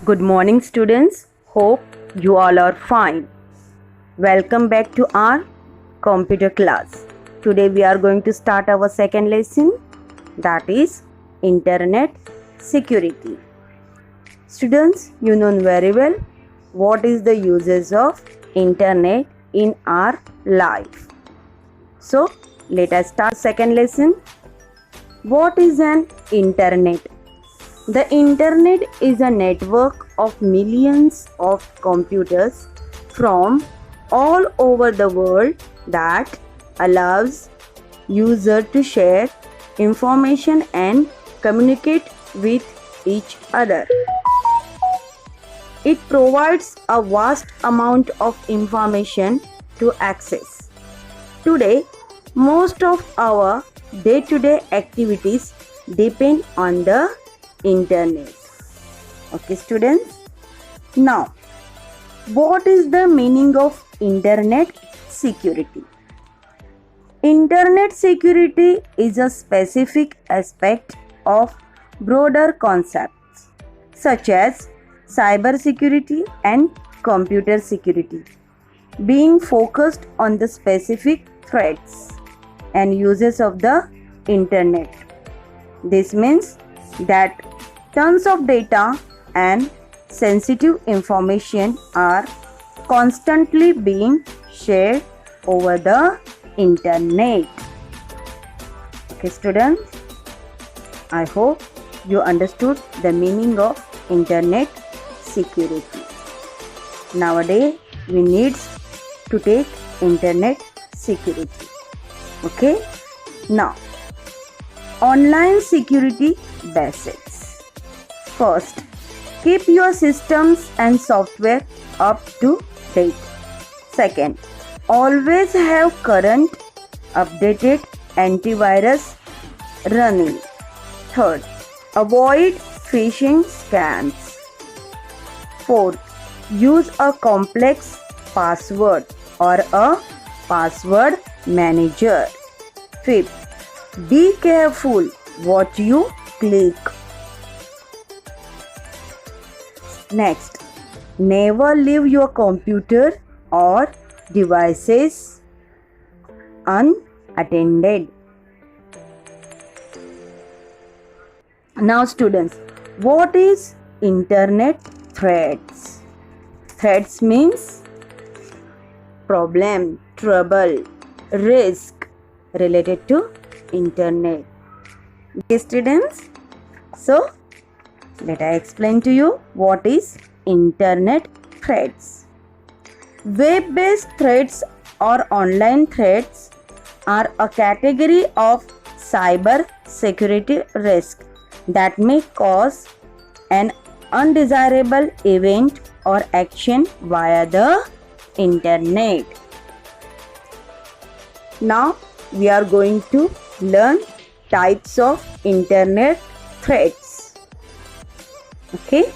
Good morning, students. Hope you all are fine. Welcome back to our computer class. Today we are going to start our second lesson, that is Internet Security. Students, you know very well what is the uses of Internet in our life. So, let us start second lesson. What is an Internet? The Internet is a network of millions of computers from all over the world that allows users to share information and communicate with each other. It provides a vast amount of information to access. Today, most of our day-to-day activities depend on the Internet. Okay, students. Now, what is the meaning of Internet security? Internet security is a specific aspect of broader concepts such as cyber security and computer security, being focused on the specific threats and uses of the Internet. This means that tons of data and sensitive information are constantly being shared over the Internet. Okay, students, I hope you understood the meaning of Internet security. Nowadays, we need to take Internet security. Okay, now online security basics. First, keep your systems and software up to date. Second, always have current updated antivirus running. Third, avoid phishing scams. Fourth, use a complex password or a password manager. Fifth, be careful what you click. Next, never leave your computer or devices unattended. Now, students, what is Internet threats? Threats means problem, trouble, risk related to Internet. Okay, students, so let I explain to you what is Internet threats. Web-based threats or online threats are a category of cyber security risk that may cause an undesirable event or action via the Internet. Now we are going to learn types of Internet threats. Okay,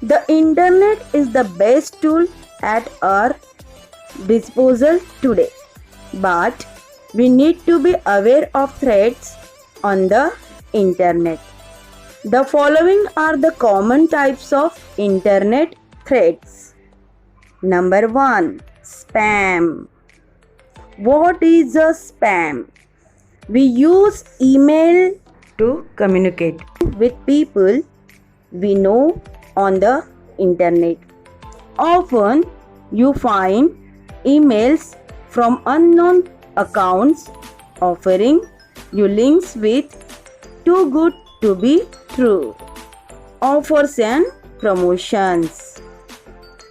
the Internet is the best tool at our disposal today, but we need to be aware of threats on the Internet. The following are the common types of Internet threats. Number 1, spam. What is a spam? We use email to communicate with people we know on the Internet. Often you find emails from unknown accounts offering you links with too good to be true offers and promotions.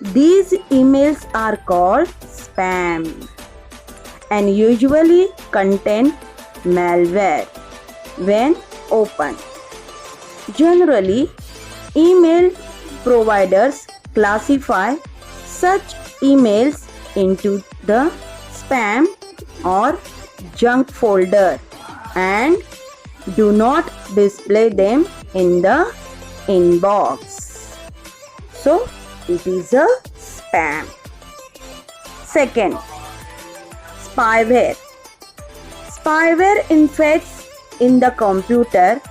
These emails are called spam and usually contain malware when opened. Generally, email providers classify such emails into the spam or junk folder and do not display them in the inbox. So, it is a spam. Second, spyware. Spyware infects in the computer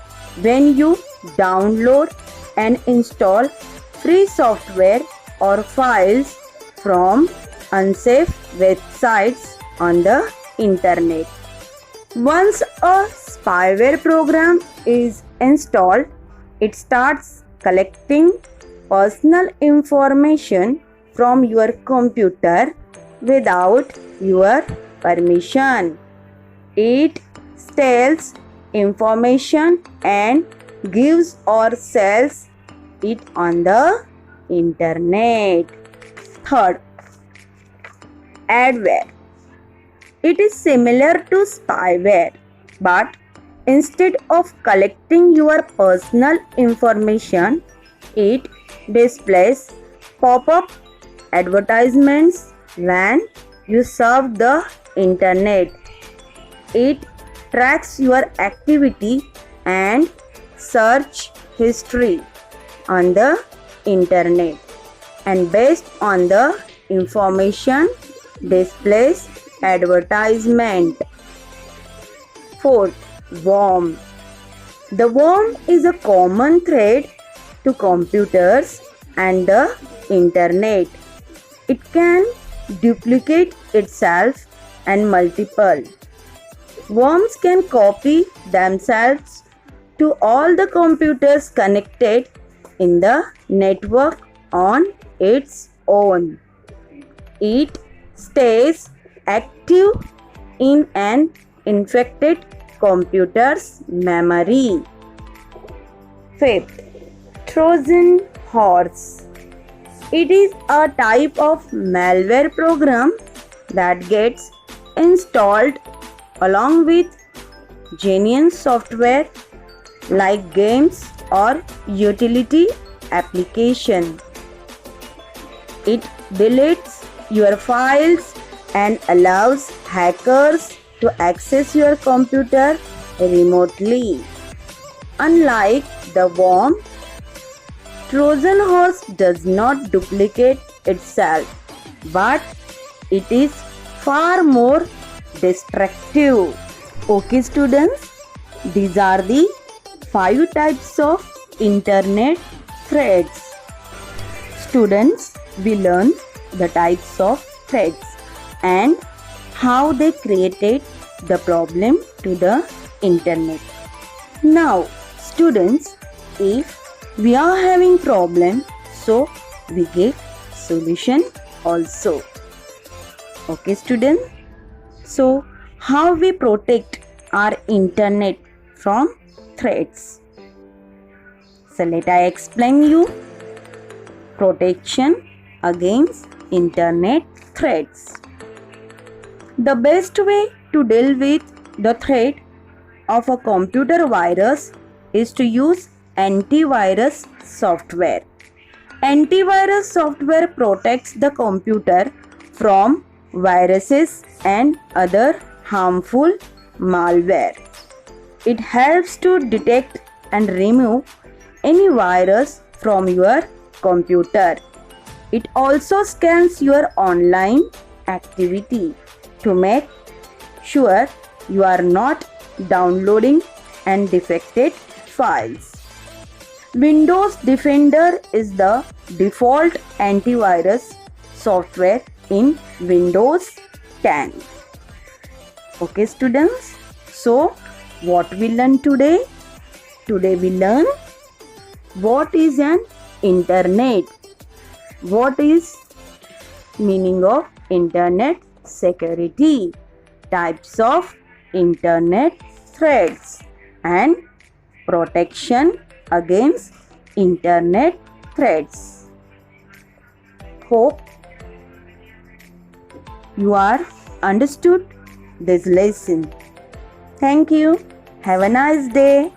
when you download and install free software or files from unsafe websites on the internet. Once a spyware program is installed, it starts collecting personal information from your computer without your permission. It steals information and gives or sells it on the internet. Third, adware. It is similar to spyware, but instead of collecting your personal information, it displays pop-up advertisements when you surf the internet. It tracks your activity and search history on the internet, and based on the information displays advertisement. Fourth, worm. The worm is a common threat to computers and the internet. It can duplicate itself and multiple. Worms can copy themselves to all the computers connected in the network on its own. It stays active in an infected computer's memory. Fifth, Trojan horse. It is a type of malware program that gets installed along with genuine software like games or utility application. It deletes your files and allows hackers to access your computer remotely. Unlike the worm, Trojan horse does not duplicate itself, but it is far more destructive. Okay, students, these are the 5 types of internet threats. Students, we learned the types of threats and how they created the problem to the internet. Now, students, if we are having problem, so we give solution also. Okay, students. So, how we protect our internet from threats? So, let I explain you. Protection against internet threats. The best way to deal with the threat of a computer virus is to use antivirus software. Antivirus software protects the computer from viruses and other harmful malware. It helps to detect and remove any virus from your computer. It also scans your online activity to make sure you are not downloading and defected files. Windows Defender is the default antivirus software in Windows 10. Okay, students. So, what we learn today? Today we learn what is an internet. What is meaning of internet security? Types of internet threats and protection against internet threats. Hope you are understood this lesson. Thank you. Have a nice day.